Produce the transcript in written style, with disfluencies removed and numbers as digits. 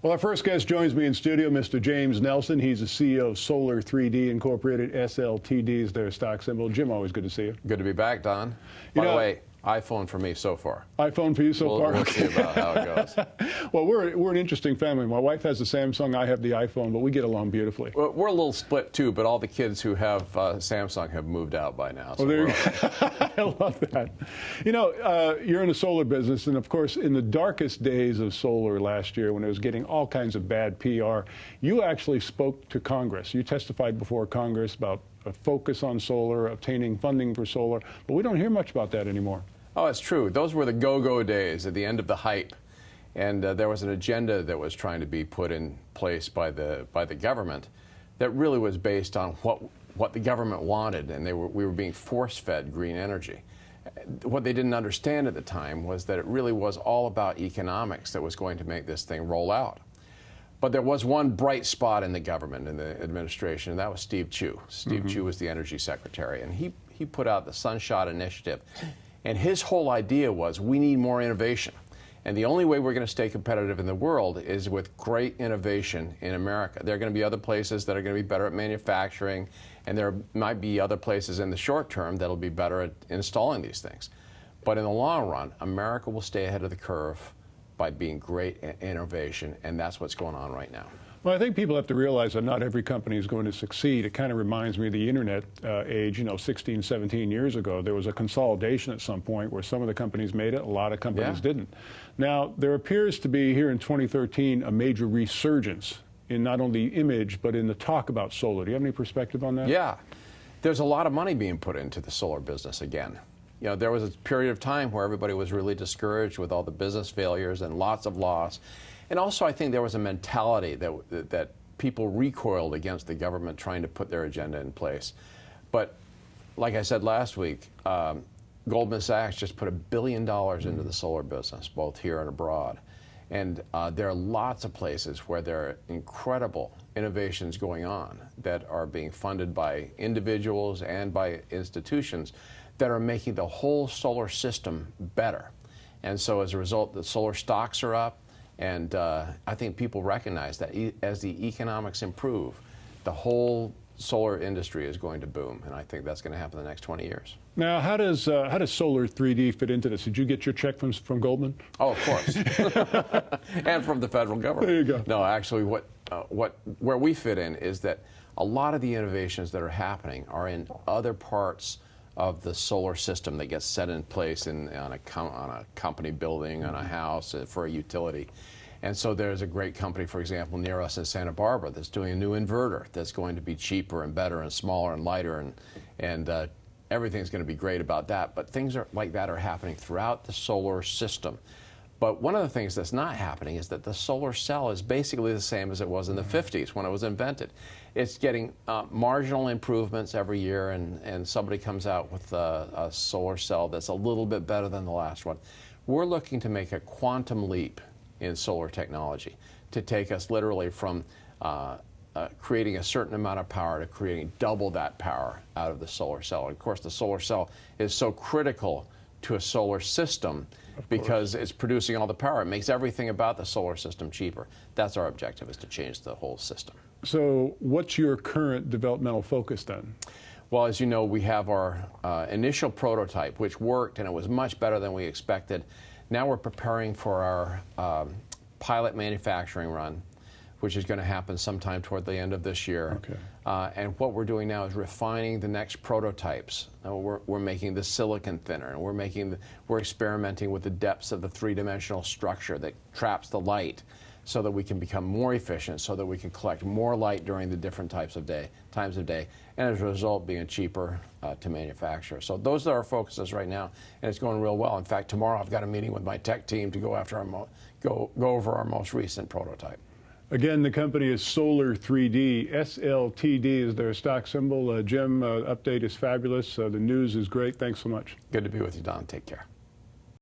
Well, our first guest joins me in studio, Mr. James Nelson. He's the CEO of Solard3D Incorporated. SLTD is their stock symbol. Jim, always good to see you. Good to be back, Don. By the way, iPhone for me so far. iPhone for you so far? We'll see about how it goes. Well, we're an interesting family. My wife has the Samsung, I have the iPhone, but we get along beautifully. Well, we're a little split, too, but all the kids who have Samsung have moved out by now. So there you go. I love that. You know, you're in the solar business, and of course, in the darkest days of solar last year, when it was getting all kinds of bad PR, you actually spoke to Congress. You testified before Congress about a focus on solar, obtaining funding for solar, but we don't hear much about that anymore. Oh, it's true. Those were the go-go days at the end of the hype. And there was an agenda that was trying to be put in place by the government that really was based on what the government wanted, and we were being force-fed green energy. What they didn't understand at the time was that it really was all about economics that was going to make this thing roll out. But there was one bright spot in the government, in the administration, and that was Steve Chu. Steve Chu was the Energy Secretary, and he put out the Sunshot Initiative. And his whole idea was, we need more innovation. And the only way we're going to stay competitive in the world is with great innovation in America. There are going to be other places that are going to be better at manufacturing, and there might be other places in the short term that'll be better at installing these things. But in the long run, America will stay ahead of the curve by being great at innovation, and that's what's going on right now. Well, I think people have to realize that not every company is going to succeed. It kind of reminds me of the internet age, 16, 17 years ago. There was a consolidation at some point where some of the companies made it, a lot of companies didn't. Now, there appears to be here in 2013 a major resurgence in not only image, but in the talk about solar. Do you have any perspective on that? Yeah. There's a lot of money being put into the solar business again. You know, there was a period of time where everybody was really discouraged with all the business failures and lots of loss. And also, I think there was a mentality that people recoiled against the government trying to put their agenda in place. But like I said last week, Goldman Sachs just put $1 billion into the solar business, both here and abroad. And there are lots of places where there are incredible innovations going on that are being funded by individuals and by institutions that are making the whole solar system better. And so as a result, the solar stocks are up. And I think people recognize that as the economics improve, the whole solar industry is going to boom. And I think that's going to happen in the next 20 years. Now, how does Solard3D fit into this? Did you get your check from Goldman? Oh, of course. And from the federal government. There you go. No, actually, where we fit in is that a lot of the innovations that are happening are in other parts of the solar system that gets set in place on a company building, on a house, for a utility. And so there's a great company, for example, near us in Santa Barbara that's doing a new inverter that's going to be cheaper and better and smaller and lighter, and everything's going to be great about that. But things like that are happening throughout the solar system. But one of the things that's not happening is that the solar cell is basically the same as it was in the 50s when it was invented. It's getting marginal improvements every year, and somebody comes out with a solar cell that's a little bit better than the last one. We're looking to make a quantum leap in solar technology to take us literally from creating a certain amount of power to creating double that power out of the solar cell. And of course, the solar cell is so critical to a solar system because it's producing all the power. It makes everything about the solar system cheaper. That's our objective, is to change the whole system. So what's your current developmental focus then? Well, as you know, we have our initial prototype, which worked, and it was much better than we expected. Now we're preparing for our pilot manufacturing run, which is going to happen sometime toward the end of this year. Okay. And what we're doing now is refining the next prototypes. We're making the silicon thinner, and we're experimenting with the depths of the three-dimensional structure that traps the light, so that we can become more efficient, so that we can collect more light during the different times of day, and as a result, being cheaper to manufacture. So those are our focuses right now, and it's going real well. In fact, tomorrow I've got a meeting with my tech team to go after go over our most recent prototype. Again, the company is Solard3D. SLTD is their stock symbol. Jim, update is fabulous. The news is great. Thanks so much. Good to be with you, Don. Take care.